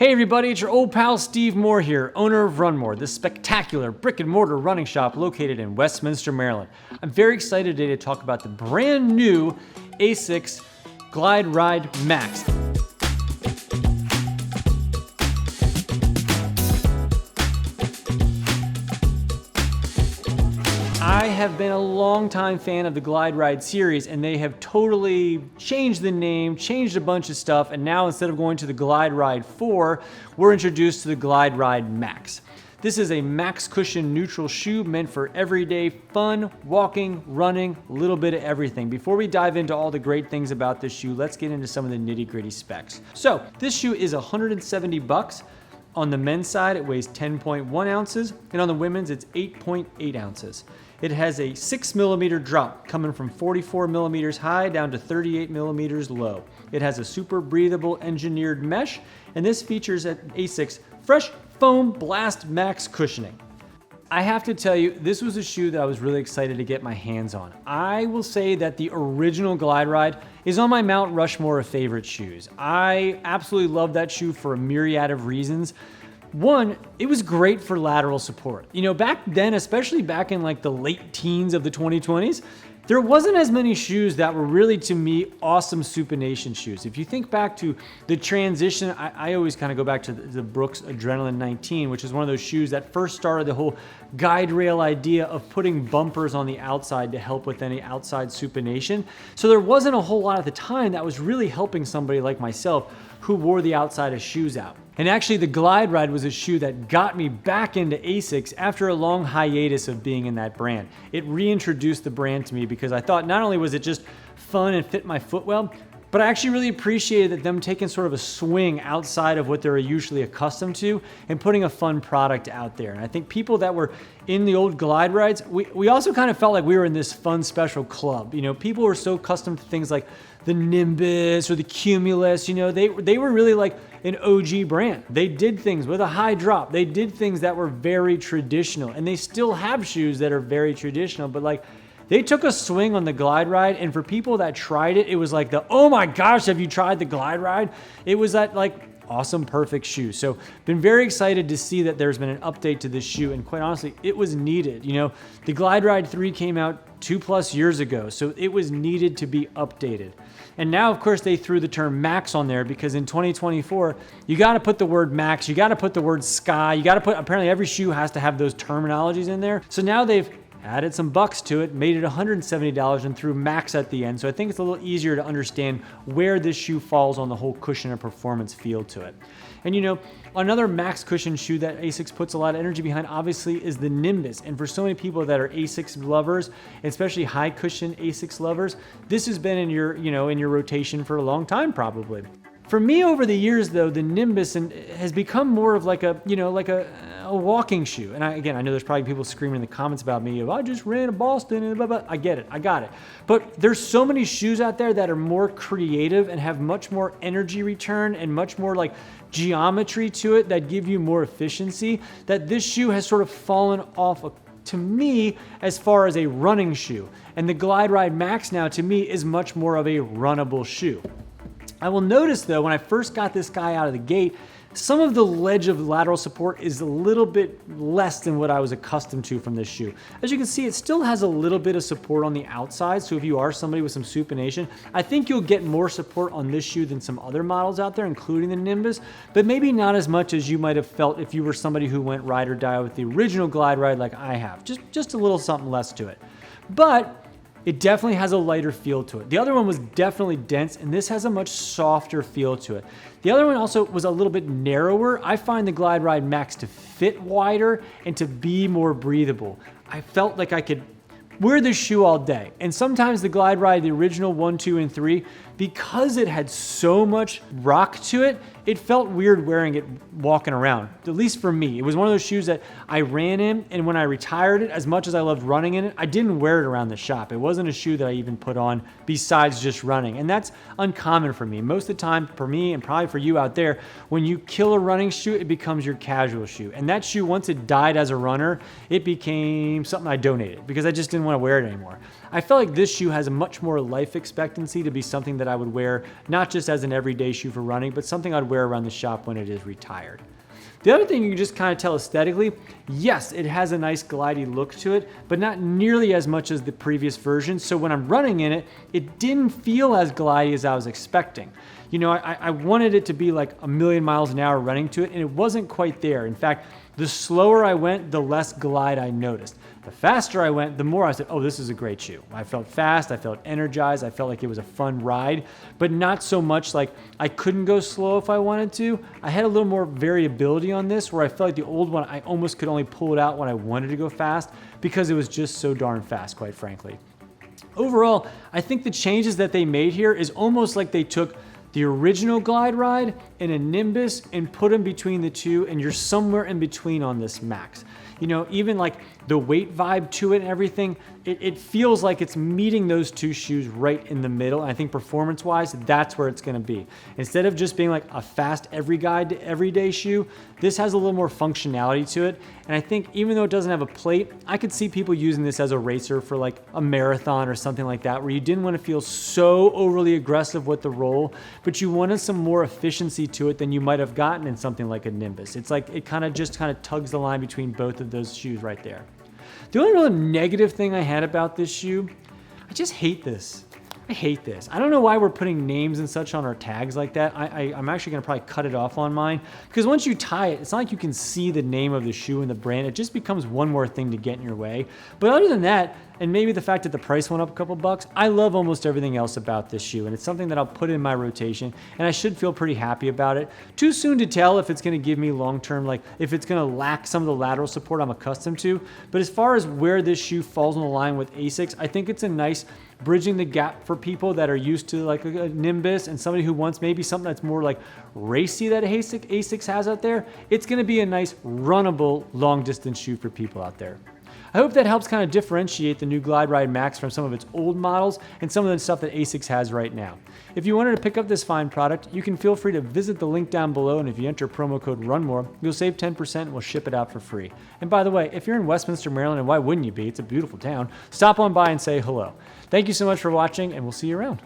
Hey everybody, it's your old pal Steve Moore here, owner of RUNMOORE, this spectacular brick and mortar running shop located in Westminster, Maryland. I'm very excited today to talk about the brand new Asics Glideride Max. I have been a long-time fan of the Glideride series, and they have totally changed the name, changed a bunch of stuff, and now instead of going to the Glideride 4, we're introduced to the Glideride Max. This is a max cushion neutral shoe meant for everyday fun, walking, running, a little bit of everything. Before we dive into all the great things about this shoe, let's get into some of the nitty-gritty specs. So, this shoe is $170. On the men's side, it weighs 10.1 ounces, and on the women's, it's 8.8 ounces. It has a 6mm drop coming from 44 millimeters high down to 38 millimeters low. It has a super breathable engineered mesh, and this features at Asics fresh foam blast max cushioning. I have to tell you, this was a shoe that I was really excited to get my hands on. I will say that the original Glideride is on my Mount Rushmore of favorite shoes. I absolutely love that shoe for a myriad of reasons. One, it was great for lateral support. You know, back then, especially back in like the late teens of the 2020s, there wasn't as many shoes that were really, to me, awesome supination shoes. If you think back to the transition, I always kind of go back to the Brooks Adrenaline 19, which is one of those shoes that first started the whole guide rail idea of putting bumpers on the outside to help with any outside supination. So there wasn't a whole lot at the time that was really helping somebody like myself who wore the outside of shoes out. And actually the Glideride was a shoe that got me back into Asics after a long hiatus of being in that brand. It reintroduced the brand to me because I thought not only was it just fun and fit my foot well, but I actually really appreciated them taking sort of a swing outside of what they're usually accustomed to and putting a fun product out there. And I think people that were in the old Gliderides, we also kind of felt like we were in this fun special club. You know, people were so accustomed to things like the NIMBUS or the Cumulus, you know, they were really like an OG brand. They did things with a high drop. They did things that were very traditional, and they still have shoes that are very traditional, but like they took a swing on the Glideride, and for people that tried it, it was like the, oh my gosh, have you tried the Glideride? It was that like awesome, perfect shoe. So been very excited to see that there's been an update to this shoe, and quite honestly, it was needed. You know, the Glideride 3 came out 2+ years ago, so it was needed to be updated. And now, of course, they threw the term Max on there because in 2024, you got to put the word Max, you got to put the word Sky, you got to put, apparently every shoe has to have those terminologies in there. So now they've added some bucks to it, made it $170 and threw Max at the end. So I think it's a little easier to understand where this shoe falls on the whole cushion and performance feel to it. And you know, another max cushion shoe that Asics puts a lot of energy behind obviously is the NIMBUS. And for so many people that are Asics lovers, especially high cushion Asics lovers, this has been in your, you know, in your rotation for a long time probably. For me over the years though, the NIMBUS has become more of like a, you know, like a walking shoe. And again, I know there's probably people screaming in the comments about me, I just ran to Boston and blah, blah. I get it, I got it. But there's so many shoes out there that are more creative and have much more energy return and much more like geometry to it that give you more efficiency, that this shoe has sort of fallen off to me as far as a running shoe. And the Glideride Max now to me is much more of a runnable shoe. I will notice though, when I first got this guy out of the gate, some of the ledge of lateral support is a little bit less than what I was accustomed to from this shoe. As you can see, it still has a little bit of support on the outside, so if you are somebody with some supination, I think you'll get more support on this shoe than some other models out there, including the NIMBUS, but maybe not as much as you might have felt if you were somebody who went ride or die with the original Glideride like I have. Just a little something less to it. But it definitely has a lighter feel to it. The other one was definitely dense, and this has a much softer feel to it. The other one also was a little bit narrower. I find the Glideride Max to fit wider and to be more breathable. I felt like I could wear this shoe all day. And sometimes the Glideride, the original 1, 2, and 3, because it had so much rock to it, it felt weird wearing it walking around, at least for me. It was one of those shoes that I ran in, and when I retired it, as much as I loved running in it, I didn't wear it around the shop. It wasn't a shoe that I even put on besides just running, and that's uncommon for me. Most of the time, for me, and probably for you out there, when you kill a running shoe, it becomes your casual shoe. And that shoe, once it died as a runner, it became something I donated because I just didn't want to wear it anymore. I felt like this shoe has a much more life expectancy to be something that that I would wear, not just as an everyday shoe for running, but something I'd wear around the shop when it is retired. The other thing you can just kind of tell aesthetically, yes, it has a nice glidey look to it, but not nearly as much as the previous version. So when I'm running in it, it didn't feel as glidey as I was expecting. You know, I wanted it to be like a million miles an hour running to it, and it wasn't quite there. In fact, the slower I went, the less glide I noticed. The faster I went, the more I said, oh, this is a great shoe. I felt fast, I felt energized, I felt like it was a fun ride, but not so much like I couldn't go slow if I wanted to. I had a little more variability on this, where I felt like the old one, I almost could only pull it out when I wanted to go fast because it was just so darn fast, quite frankly. Overall, I think the changes that they made here is almost like they took the original Glideride and a Nimbus and put them between the two, and you're somewhere in between on this Max. You know, even like the weight vibe to it and everything, it feels like it's meeting those two shoes right in the middle. And I think performance-wise, that's where it's gonna be. Instead of just being like a fast everyday shoe, this has a little more functionality to it. And I think even though it doesn't have a plate, I could see people using this as a racer for like a marathon or something like that, where you didn't want to feel so overly aggressive with the roll, but you wanted some more efficiency to it than you might have gotten in something like a Nimbus. It's like it kind of tugs the line between both of those shoes right there. The only real negative thing I had about this shoe, I just hate this. I hate this. I don't know why we're putting names and such on our tags like that. I'm actually gonna probably cut it off on mine, because once you tie it, it's not like you can see the name of the shoe and the brand. It just becomes one more thing to get in your way. But other than that, and maybe the fact that the price went up a couple bucks, I love almost everything else about this shoe, and it's something that I'll put in my rotation, and I should feel pretty happy about it. Too soon to tell if it's gonna give me long-term, like if it's gonna lack some of the lateral support I'm accustomed to, but as far as where this shoe falls on the line with Asics, I think it's a nice bridging the gap for people that are used to like a Nimbus and somebody who wants maybe something that's more like racy that Asics has out there. It's gonna be a nice runnable long distance shoe for people out there. I hope that helps kind of differentiate the new Glideride Max from some of its old models and some of the stuff that Asics has right now. If you wanted to pick up this fine product, you can feel free to visit the link down below, and if you enter promo code RUNMOORE, you'll save 10% and we'll ship it out for free. And by the way, if you're in Westminster, Maryland, and why wouldn't you be? It's a beautiful town. Stop on by and say hello. Thank you so much for watching, and we'll see you around.